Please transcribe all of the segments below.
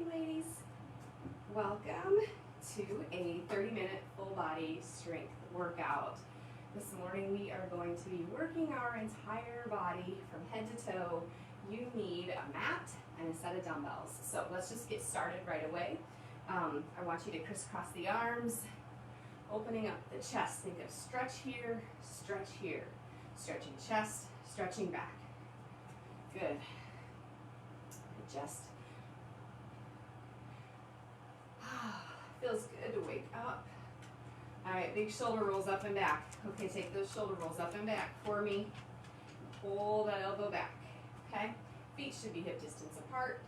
morning, ladies. Welcome to a 30-minute full body strength workout. This morning we are going to be working our entire body from head to toe. You need a mat and a set of dumbbells. So let's just get started right away. I want you to crisscross the arms, opening up the chest. Think of stretch here, stretching chest, stretching back. Good. Just feels good to wake up. All right, big shoulder rolls up and back. Okay, take those shoulder rolls up and back for me. Pull that elbow back. Okay, feet should be hip distance apart.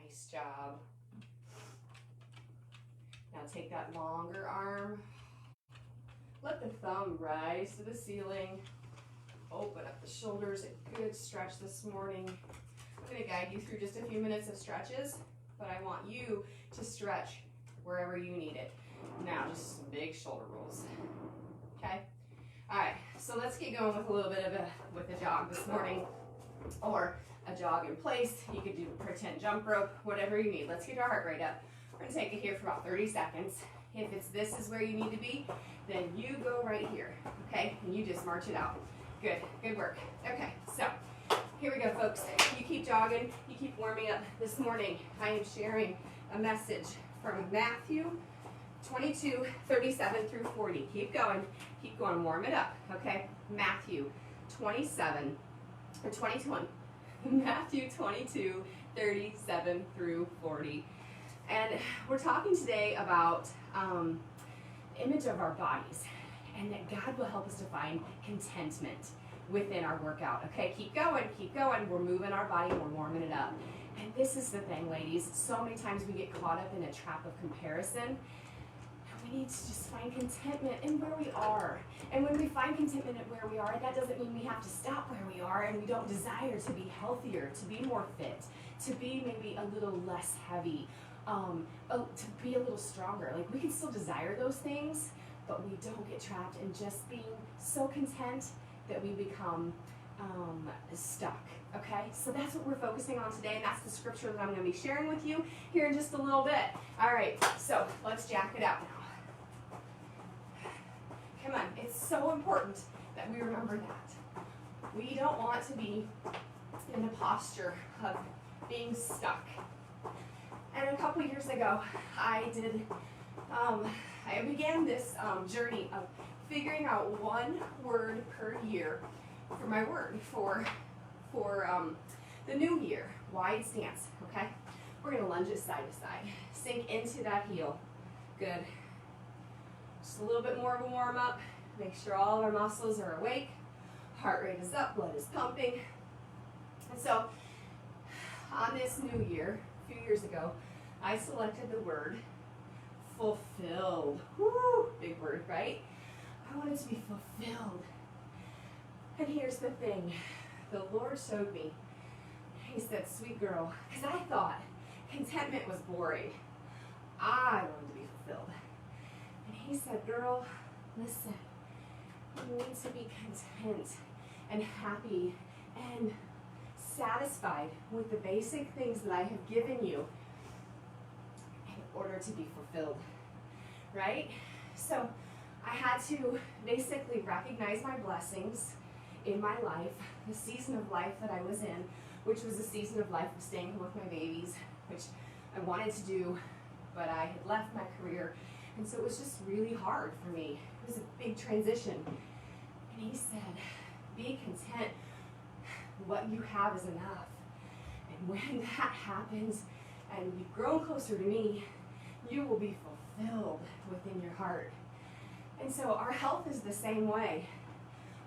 Nice job. Now take that longer arm. Let the thumb rise to the ceiling. Open up the shoulders, a good stretch this morning. I'm going to guide you through just a few minutes of stretches, but I want you to stretch wherever you need it. Now, just some big shoulder rolls. Okay? All right, so let's get going with a little bit of a jog this morning, or a jog in place. You could do pretend jump rope, whatever you need. Let's get our heart rate up. We're going to take it here for about 30 seconds. If this is where you need to be, then you go right here, okay? And you just march it out. Good work. Okay, so here we go, folks. You keep jogging, you keep warming up. This morning, I am sharing a message from Matthew 22, 37 through 40. Keep going, warm it up, okay? Matthew 27, or 21, Matthew 22, 37 through 40. And we're talking today about image of our bodies, and that God will help us to find contentment within our workout. Okay, keep going. We're moving our body, we're warming it up. And this is the thing, ladies. So many times we get caught up in a trap of comparison. And we need to just find contentment in where we are. And when we find contentment at where we are, that doesn't mean we have to stop where we are and we don't desire to be healthier, to be more fit, to be maybe a little less heavy, to be a little stronger. Like, we can still desire those things, but we don't get trapped in just being so content that we become stuck, okay? So that's what we're focusing on today, and that's the scripture that I'm going to be sharing with you here in just a little bit. All right, so let's jack it out now. Come on, it's so important that we remember that. We don't want to be in the posture of being stuck. And a couple years ago, I began this journey of figuring out one word per year for my word for the new year. Wide stance, okay? We're going to lunge it side to side. Sink into that heel. Good. Just a little bit more of a warm up. Make sure all of our muscles are awake. Heart rate is up, blood is pumping. And so, on this new year, a few years ago, I selected the word fulfilled. Woo, big word, right? I wanted to be fulfilled. And here's the thing. The Lord showed me. He said, sweet girl, because I thought contentment was boring. I wanted to be fulfilled. And he said, girl, listen, you need to be content and happy and satisfied with the basic things that I have given you in order to be fulfilled, right? So I had to basically recognize my blessings in my life, the season of life that I was in, which was a season of life of staying home with my babies, which I wanted to do, but I had left my career, and so it was just really hard for me. It was a big transition. And he said, be content. What you have is enough. And when that happens, and you've grown closer to me, you will be fulfilled within your heart. And so our health is the same way.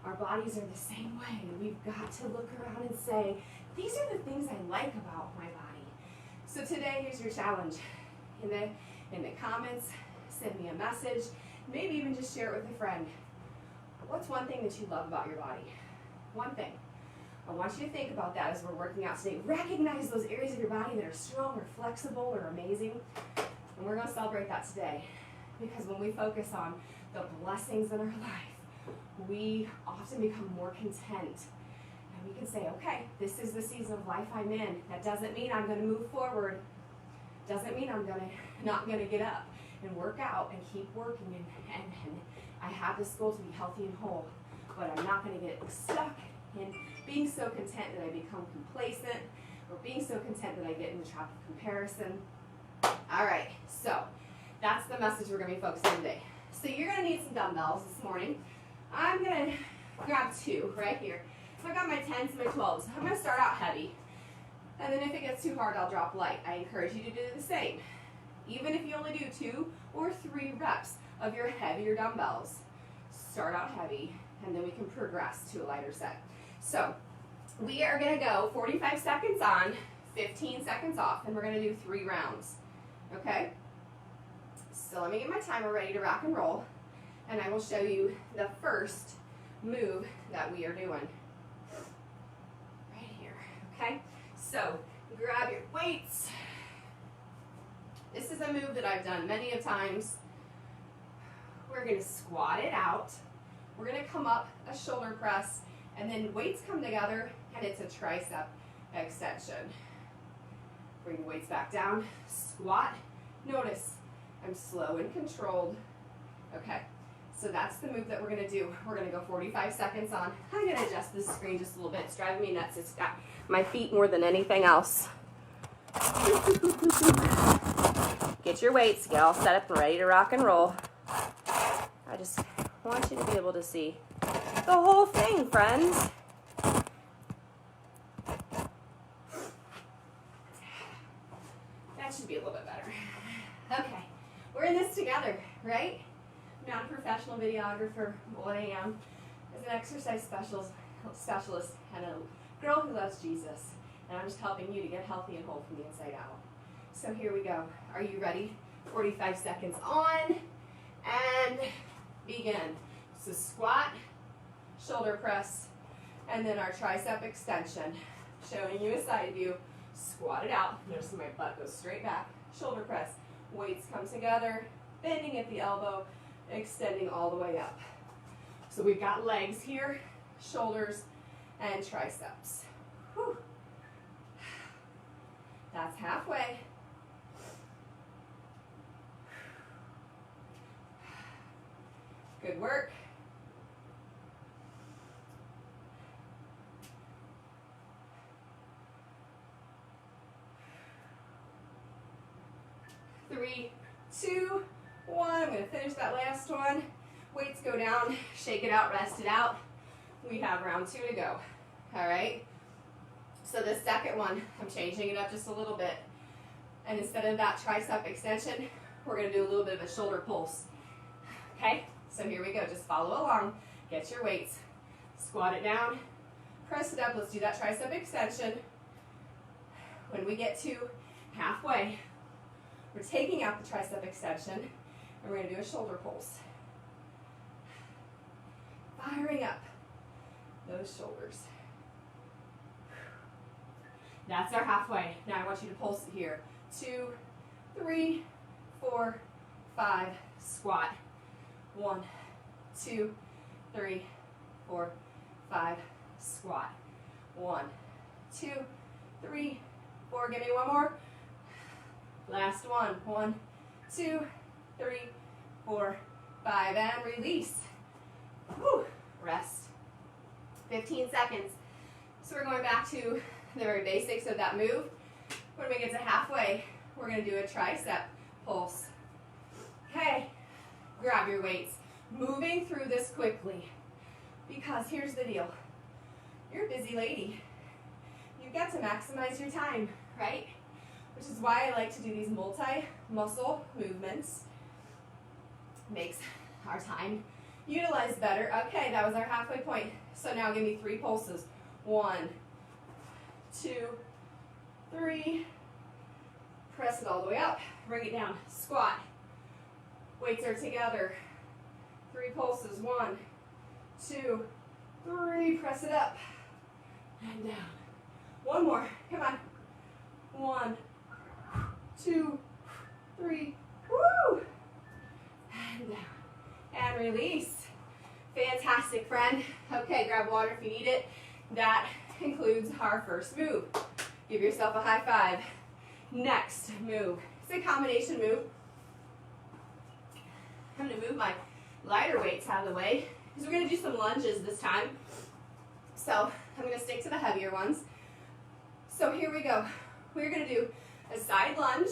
Our bodies are the same way. We've got to look around and say, these are the things I like about my body. So today, here's your challenge. In the comments, send me a message. Maybe even just share it with a friend. What's one thing that you love about your body? One thing. I want you to think about that as we're working out today. Recognize those areas of your body that are strong or flexible or amazing. And we're going to celebrate that today. Because when we focus on the blessings in our life, we often become more content And we can say, okay, this is the season of life I'm in. That doesn't mean I'm going to move forward. Doesn't mean I'm not going to get up and work out and keep working. And I have this goal to be healthy and whole. But I'm not going to get stuck in being so content that I become complacent, or being so content that I get in the trap of comparison. All right, so that's the message we're going to be focusing on today. So you're going to need some dumbbells this morning. I'm going to grab 2 right here. So I've got my 10s and my 12s. I'm going to start out heavy. And then if it gets too hard, I'll drop light. I encourage you to do the same. Even if you only do 2 or 3 reps of your heavier dumbbells, start out heavy, and then we can progress to a lighter set. So we are going to go 45 seconds on, 15 seconds off, and we're going to do 3 rounds. Okay? So let me get my timer ready to rock and roll, and I will show you the first move that we are doing. Right here. Okay? So grab your weights. This is a move that I've done many of times. We're going to squat it out. We're going to come up a shoulder press, and then weights come together, and it's a tricep extension. Bring the weights back down, squat. Notice I'm slow and controlled. Okay, so that's the move that we're going to do. We're going to go 45 seconds on. I'm going to adjust this screen just a little bit. It's driving me nuts. It's got my feet more than anything else. Get your weights, get all set up and ready to rock and roll. I just want you to be able to see the whole thing, friends. That should be a little bit better. Okay, we're in this together, right? I'm not a professional videographer, but what I am is an exercise specialist and a girl who loves Jesus. And I'm just helping you to get healthy and whole from the inside out. So here we go. Are you ready? 45 seconds on, and begin. So squat, shoulder press, and then our tricep extension. Showing you a side view. Squat it out. Notice my butt goes straight back. Shoulder press. Weights come together, bending at the elbow, extending all the way up. So we've got legs here, shoulders, and triceps. Whew. That's halfway. Good work. Three, 2, 1. I'm going to finish that last one. Weights go down, shake it out, rest it out. We have round 2 to go. All right. So the second one, I'm changing it up just a little bit. And instead of that tricep extension, we're going to do a little bit of a shoulder pulse. Okay? So here we go. Just follow along. Get your weights. Squat it down. Press it up. Let's do that tricep extension. When we get to halfway, we're taking out the tricep extension, and we're going to do a shoulder pulse. Firing up those shoulders. That's our halfway. Now I want you to pulse it here. 2, 3, 4, 5, squat. 1, 2, 3, 4, 5, squat. 1, 2, 3, 4. Give me one more. Last one. 1, 2, 3, 4, 5, and release. Whew. Rest. 15 seconds. So we're going back to the very basics of that move. When we get to halfway, we're going to do a tricep pulse. Okay, grab your weights. Moving through this quickly, because here's the deal. You're a busy lady. You've got to maximize your time, right? Which is why I like to do these multi-muscle movements. Makes our time utilized better. Okay, that was our halfway point. So now give me 3 pulses. 1, 2, 3. Press it all the way up. Bring it down. Squat. Weights are together. 3 pulses. 1, 2, 3. Press it up and down. One more. Come on. 1, 2, 3. Woo! And down. And release. Fantastic, friend. Okay, grab water if you need it. That concludes our first move. Give yourself a high five. Next move. It's a combination move. I'm going to move my lighter weights out of the way because we're going to do some lunges this time. So I'm going to stick to the heavier ones. So here we go. We're going to do a side lunge.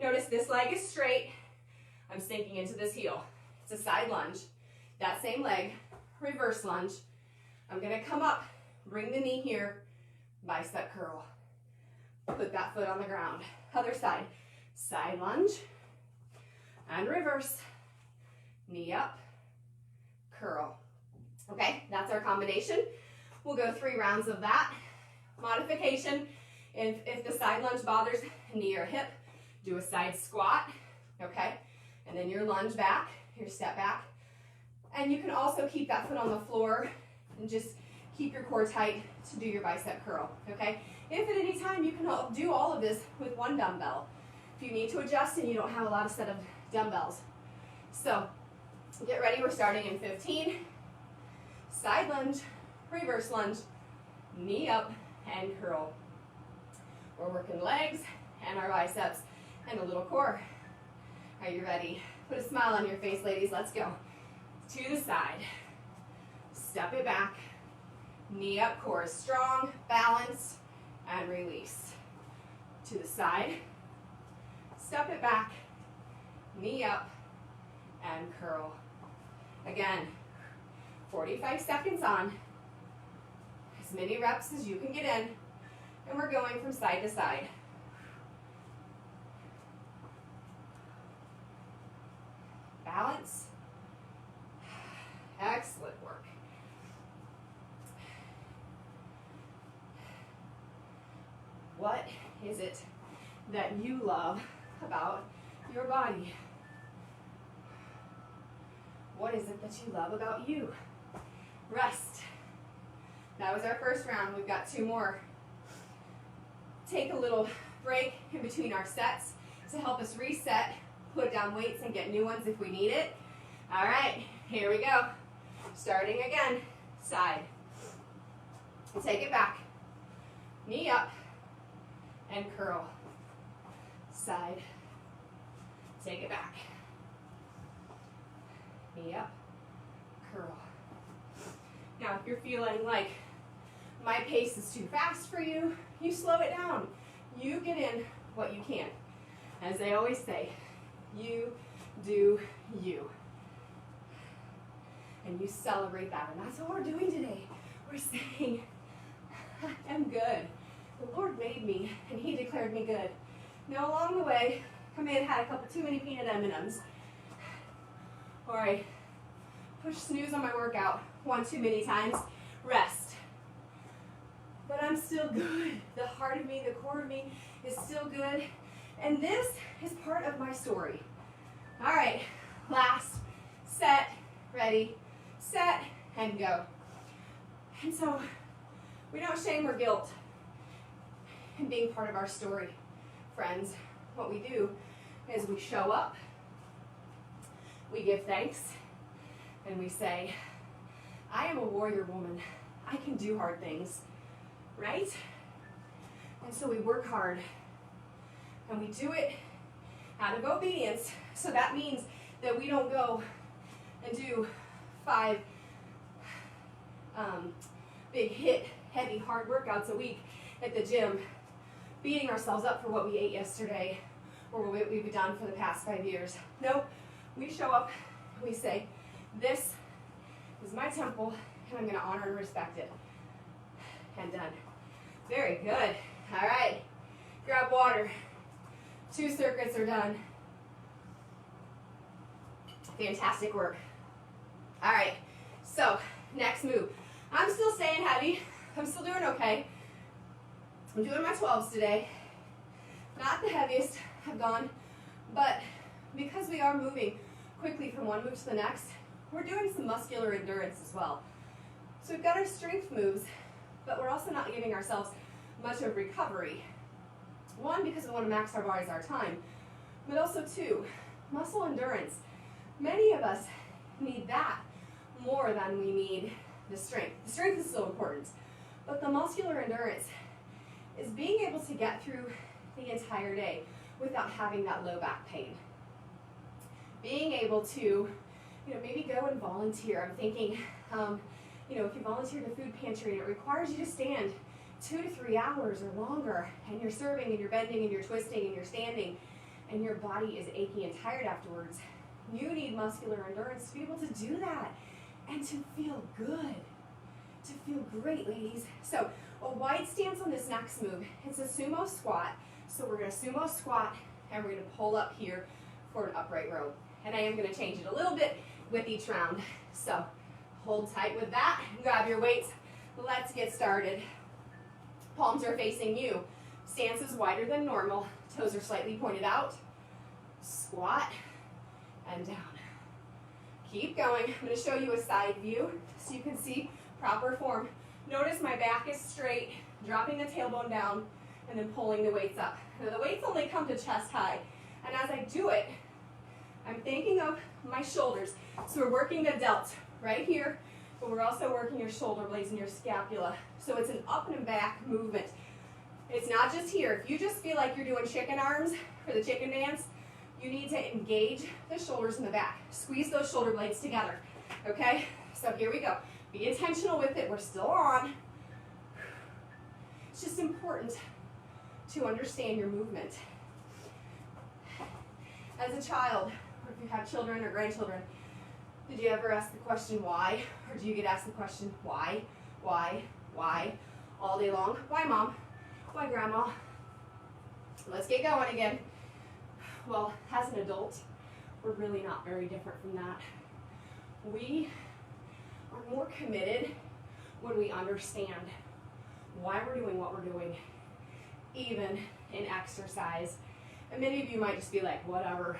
Notice this leg is straight. I'm sinking into this heel. It's a side lunge. That same leg, reverse lunge. I'm going to come up, bring the knee here, bicep curl. Put that foot on the ground. Other side. Side lunge and reverse. Knee up, curl. Okay, that's our combination. We'll go 3 rounds of that. Modification, if the side lunge bothers knee or hip, do a side squat, okay? And then your lunge back, your step back. And you can also keep that foot on the floor and just keep your core tight to do your bicep curl, okay? If at any time you can do all of this with 1 dumbbell. If you need to adjust and you don't have a lot of set of dumbbells. So, get ready, we're starting in 15. Side lunge, reverse lunge, knee up and curl. We're working legs and our biceps and a little core. Are you ready? Put a smile on your face, ladies, let's go. To the side, step it back, knee up, core is strong, balance, and release. To the side, step it back, knee up, and curl. Again, 45 seconds on, as many reps as you can get in, and we're going from side to side. Balance. Excellent work. What is it that you love about your body? What is it that you love about you? Rest. That was our first round. We've got 2 more. Take a little break in between our sets to help us reset, put down weights, and get new ones if we need it. All right, here we go. Starting again, side. Take it back. Knee up and curl. Side. Take it back. Knee up, curl. Now, if you're feeling like my pace is too fast for you, you slow it down. You get in what you can. As they always say, you do you. And you celebrate that. And that's what we're doing today. We're saying, I'm good. The Lord made me, and He declared me good. Now, along the way, I may have had a couple too many peanut M&Ms. Or I push snooze on my workout 1 too many times. Rest. But I'm still good. The heart of me, the core of me is still good. And this is part of my story. All right, last, set, ready, set, and go. And so we don't shame or guilt in being part of our story, friends. What we do is we show up, we give thanks, and we say, I am a warrior woman. I can do hard things, right? And so we work hard, and we do it out of obedience. So that means that we don't go and do 5 big hit, heavy, hard workouts a week at the gym, beating ourselves up for what we ate yesterday or what we've done for the past 5 years. No, we show up and we say, this is my temple, and I'm going to honor and respect it. And done. Very good. All right. Grab water. 2 circuits are done. Fantastic work. All right. So, next move. I'm still staying heavy. I'm still doing okay. I'm doing my 12s today. Not the heaviest I've gone, but because we are moving quickly from one move to the next, we're doing some muscular endurance as well. So we've got our strength moves, but we're also not giving ourselves much of recovery. 1, because we want to max our bodies our time, but also 2, muscle endurance. Many of us need that more than we need the strength. The strength is still important, But the muscular endurance is being able to get through the entire day without having that low back pain. Being able to, maybe go and volunteer. I'm thinking, if you volunteer at a food pantry and it requires you to stand 2 to 3 hours or longer, and you're serving and you're bending and you're twisting and you're standing, and your body is achy and tired afterwards, you need muscular endurance to be able to do that and to feel good, to feel great, ladies. So a wide stance on this next move. It's a sumo squat. So we're going to sumo squat, and we're going to pull up here for an upright row. And I am going to change it a little bit with each round. So hold tight with that. Grab your weights. Let's get started. Palms are facing you. Stance is wider than normal. Toes are slightly pointed out. Squat and down. Keep going. I'm going to show you a side view so you can see proper form. Notice my back is straight, dropping the tailbone down, and then pulling the weights up. Now the weights only come to chest high. And as I do it, I'm thinking of my shoulders. So we're working the delt right here, but we're also working your shoulder blades and your scapula. So it's an up and back movement. It's not just here. If you just feel like you're doing chicken arms for the chicken dance, you need to engage the shoulders in the back. Squeeze those shoulder blades together, okay? So here we go. Be intentional with it. We're still on. It's just important to understand your movement. As a child, or if you have children or grandchildren, did you ever ask the question why? Or do you get asked the question why, all day long? Why, Mom? Why, Grandma? Let's get going again. Well, as an adult, we're really not very different from that. We are more committed when we understand why we're doing what we're doing, even in exercise. And many of you might just be like, whatever.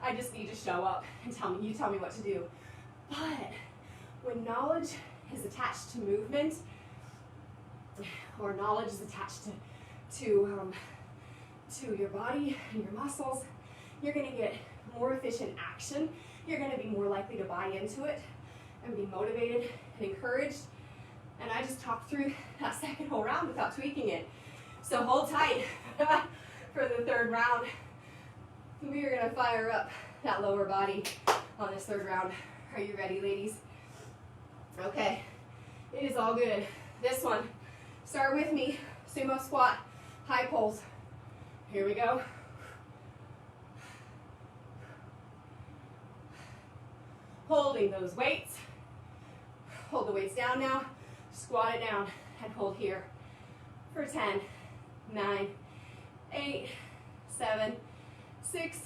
I just need to show up and you tell me what to do. But when knowledge is attached to movement, or knowledge is attached to your body and your muscles, you're going to get more efficient action. You're going to be more likely to buy into it and be motivated and encouraged. And I just talked through that second whole round without tweaking it. So hold tight for the third round. We are going to fire up that lower body on this third round. Are you ready, ladies? Okay, it is all good. This one, start with me. Sumo squat, high pulls. Here we go. Holding those weights. Hold the weights down now. Squat it down and hold here for 10, 9, 8, 7, 6,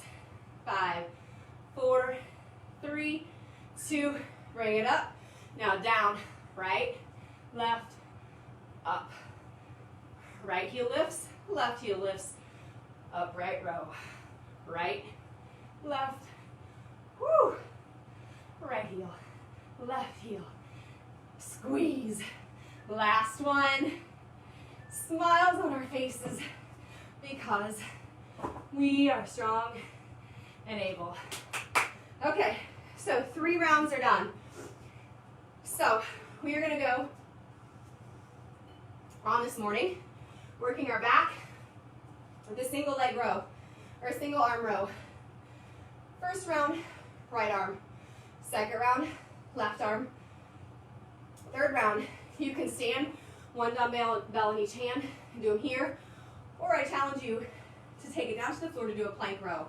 5, 4, 3, 2, bring it up. Now down, right, left, up. Right heel lifts, left heel lifts, upright row. Right, left, whoo, right heel, left heel. Squeeze. Last one. Smiles on our faces because we are strong and able. Okay, so 3 rounds are done. So we are going to go on this morning, working our back with a single leg row or a single arm row. First round, right arm. Second round, left arm. Third round, you can stand, 1 dumbbell in each hand, and do them here, or I challenge you to take it down to the floor to do a plank row,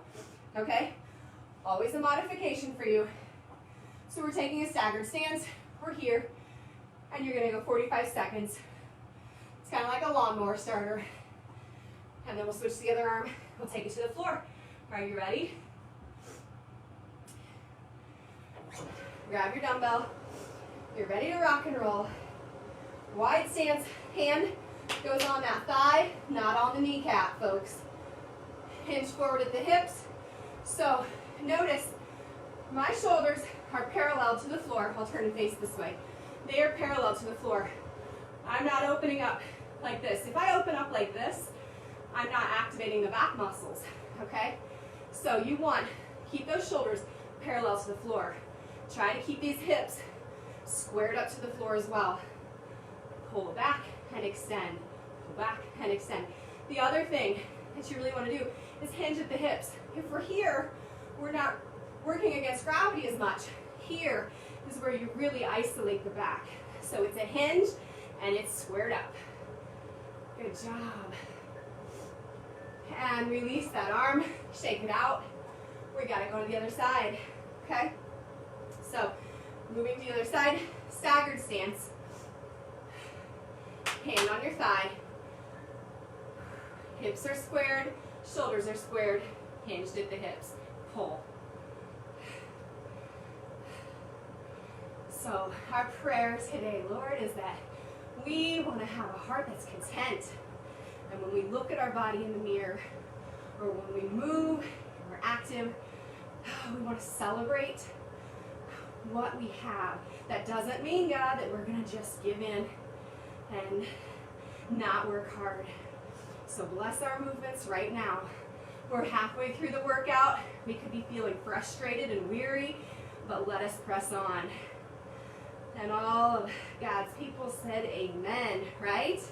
okay? Always a modification for you. So we're taking a staggered stance, we're here, and you're gonna go 45 seconds. It's kind of like a lawnmower starter. And then we'll switch to the other arm, we'll take it to the floor. Are you ready? Grab your dumbbell. You're ready to rock and roll. Wide stance, hand goes on that thigh, not on the kneecap, folks. Hinge forward at the hips. So notice my shoulders are parallel to the floor. I'll turn and face this way. They are parallel to the floor. I'm not opening up like this. If I open up like this, I'm not activating the back muscles, okay? So you want, keep those shoulders parallel to the floor. Try to keep these hips squared up to the floor as well. pull back and extend, pull back and extend. The other thing that you really want to do is hinge at the hips. If we're here, we're not working against gravity as much. Here is where you really isolate the back. So it's a hinge and it's squared up. Good job. And release that arm, shake it out. We gotta go to the other side, okay? So, moving to the other side, staggered stance. Hand on your thigh. Hips are squared, shoulders are squared, hinged at the hips. Pull. So, our prayer today, Lord, is that we want to have a heart that's content. And when we look at our body in the mirror, or when we move, and we're active, we want to celebrate what we have. That doesn't mean, God, that we're going to just give in and not work hard. So bless our movements right now. We're halfway through the workout. We could be feeling frustrated and weary, but let us press on. And all of God's people said amen, right?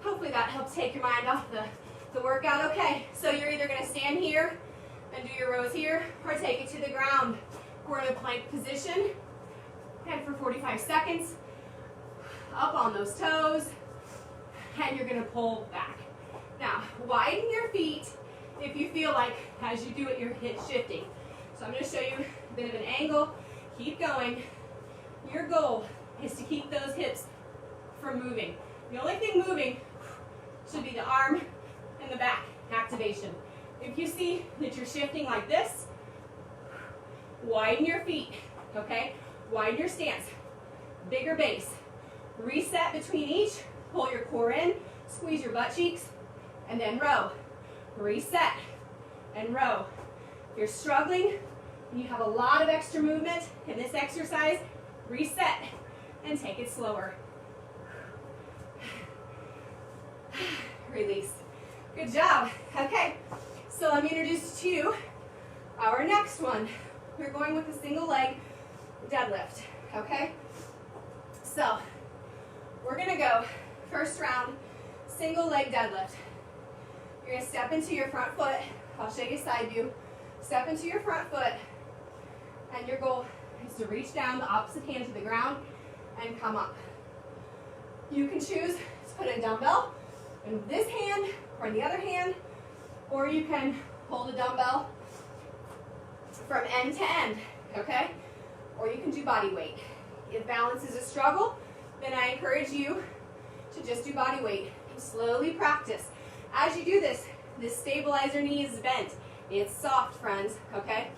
Hopefully that helps take your mind off the workout. Okay, so you're either going to stand here and do your rows here, or take it to the ground. We're in a plank position. And for 45 seconds, up on those toes, and you're going to pull back. Now, widen your feet if you feel like as you do it, your hip shifting. So I'm going to show you a bit of an angle. Keep going. Your goal is to keep those hips from moving. The only thing moving should be the arm and the back activation. If you see that you're shifting like this, widen your feet, okay? Widen your stance. Bigger base. Reset between each. Pull your core in. Squeeze your butt cheeks. And then row. Reset and row. If you're struggling and you have a lot of extra movement in this exercise, reset and take it slower. Release. Good job. Okay, so let me introduce to you our next one. We're going with a single leg deadlift, okay? So, we're gonna go first round, single leg deadlift. You're gonna step into your front foot. I'll show you side view. Step into your front foot, and your goal is to reach down the opposite hand to the ground and come up. You can choose to put a dumbbell in this hand or in the other hand, or you can hold a dumbbell from end to end, okay? Or you can do body weight. If balance is a struggle, then I encourage you to just do body weight and slowly practice. As you do this, this stabilizer knee is bent. It's soft, friends, okay?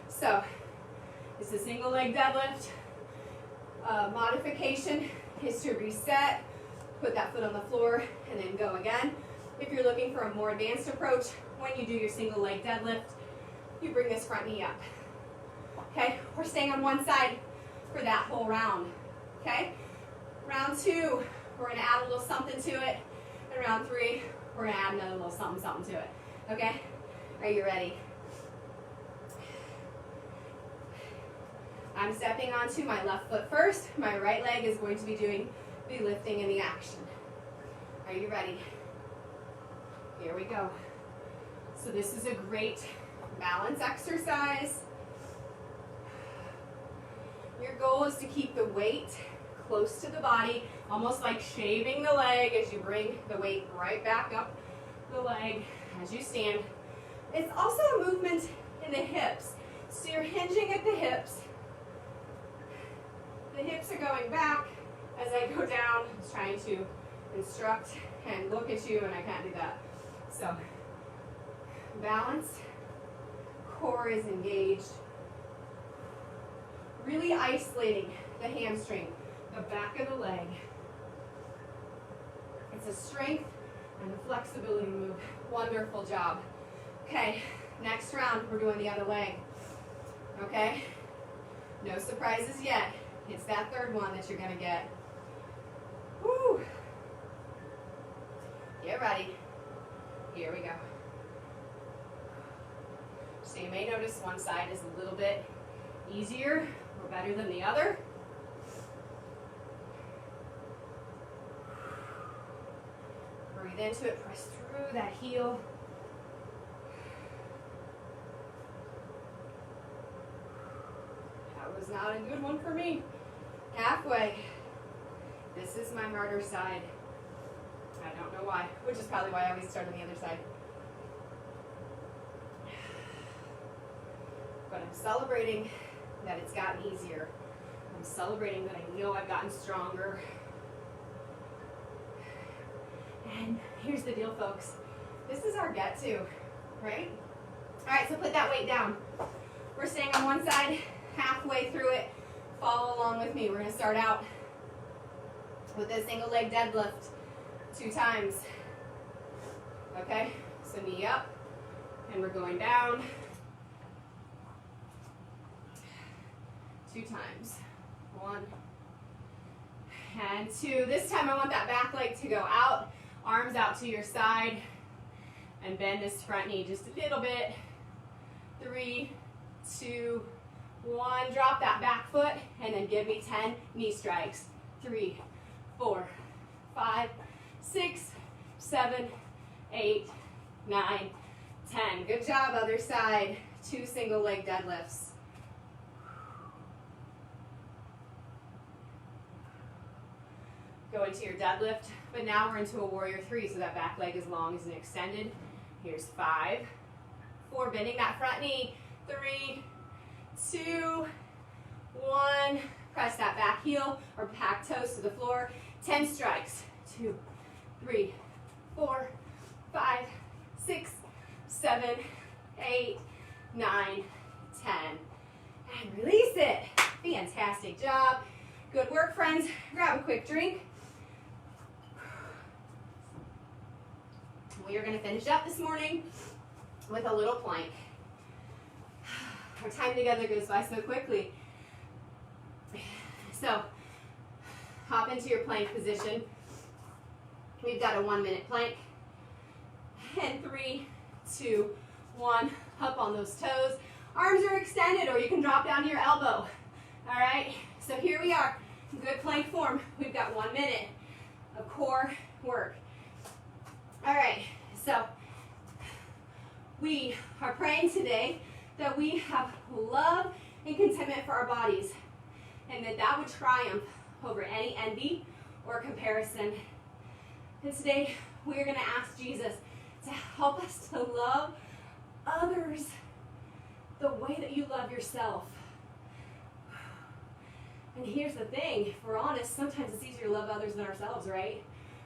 So, it's a single leg deadlift. Modification is to reset, put that foot on the floor, and then go again. If you're looking for a more advanced approach, when you do your single leg deadlift, you bring this front knee up. Okay, we're staying on one side for that whole round. Okay, round two, we're gonna add a little something to it. And round three, we're gonna add another little something to it. Okay, are you ready? I'm stepping onto my left foot first. My right leg is going to be doing the lifting and the action. Are you ready? Here we go. So this is a great balance exercise. Your goal is to keep the weight close to the body, almost like shaving the leg as you bring the weight right back up the leg as you stand. It's also a movement in the hips. So you're hinging at the hips. The hips are going back as I go down. I was trying to instruct and look at you, and I can't do that. So, balance, core is engaged. Really isolating the hamstring, the back of the leg. It's a strength and a flexibility move. Wonderful job. Okay, next round, we're doing the other leg. Okay? No surprises yet. It's that third one that you're gonna get. Woo! Get ready. Here we go. So you may notice one side is a little bit easier or better than the other. Breathe into it, press through that heel. That was not a good one for me. Halfway. This is my harder side. I don't know why, which is probably why I always start on the other side. But I'm celebrating that it's gotten easier. I'm celebrating that I know I've gotten stronger. And here's the deal, folks. This is our get to, right? All right, so put that weight down. We're staying on one side, halfway through it. Follow along with me. We're gonna start out with a single leg deadlift 2 times. Okay, so knee up, and we're going down 2 times. 1 and 2. This time I want that back leg to go out, arms out to your side, and bend this front knee just a little bit. 3, 2, 1. Drop that back foot, and then give me 10 knee strikes. 3, 4, 5, 6, 7, 8, 9, 10. Good job, other side. 2 single leg deadlifts. Go into your deadlift, but now we're into a warrior 3, so that back leg is long and extended. Here's 5, 4, bending that front knee. 3, 2, 1. Press that back heel or back toes to the floor. 10 strikes. 2, 3, 4, 5, 6, 7, 8, 9, 10. And release it. Fantastic job. Good work, friends. Grab a quick drink. We are going to finish up this morning with a little plank. Our time together goes by so quickly. So, hop into your plank position. We've got a 1-minute plank. And 3, 2, 1. Up on those toes. Arms are extended, or you can drop down to your elbow. All right, so here we are. Good plank form. We've got 1 minute of core work. All right, so we are praying today that we have love and contentment for our bodies, and that would triumph over any envy or comparison. And today we are going to ask Jesus to help us to love others the way that you love yourself. And here's the thing, if we're honest, sometimes it's easier to love others than ourselves, right?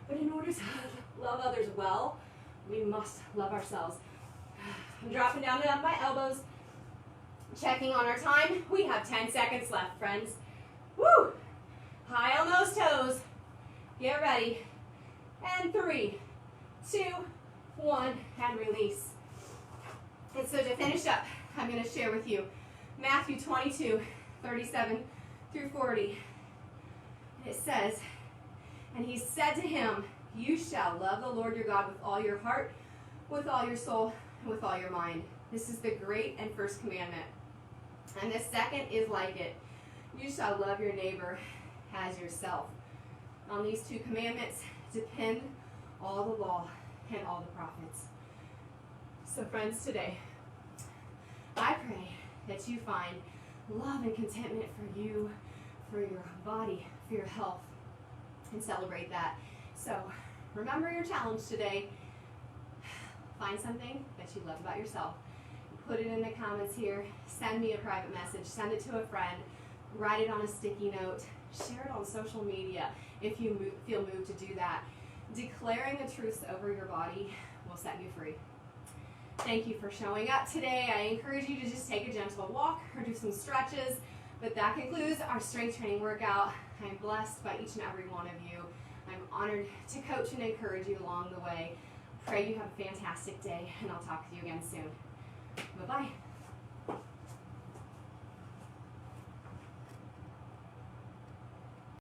But in order to love others well, we must love ourselves. I'm dropping down to my elbows, checking on our time. We have 10 seconds left, friends. Woo! High on those toes. Get ready. And 3, 2, 1, and release. And so to finish up, I'm going to share with you Matthew 22, 37 through 40. It says, and he said to him, you shall love the Lord your God with all your heart, with all your soul, and with all your mind. This is the great and first commandment. And the second is like it. You shall love your neighbor as yourself. On these 2 commandments depend all the law and all the prophets. So friends, today, I pray that you find love and contentment for you, for your body, for your health, and celebrate that. So remember your challenge today. Find something that you love about yourself. Put it in the comments here. Send me a private message. Send it to a friend. Write it on a sticky note. Share it on social media if you feel moved to do that. Declaring the truths over your body will set you free. Thank you for showing up today. I encourage you to just take a gentle walk or do some stretches. But that concludes our strength training workout. I'm blessed by each and every one of you. I'm honored to coach and encourage you along the way. Pray you have a fantastic day, and I'll talk with you again soon. Bye-bye.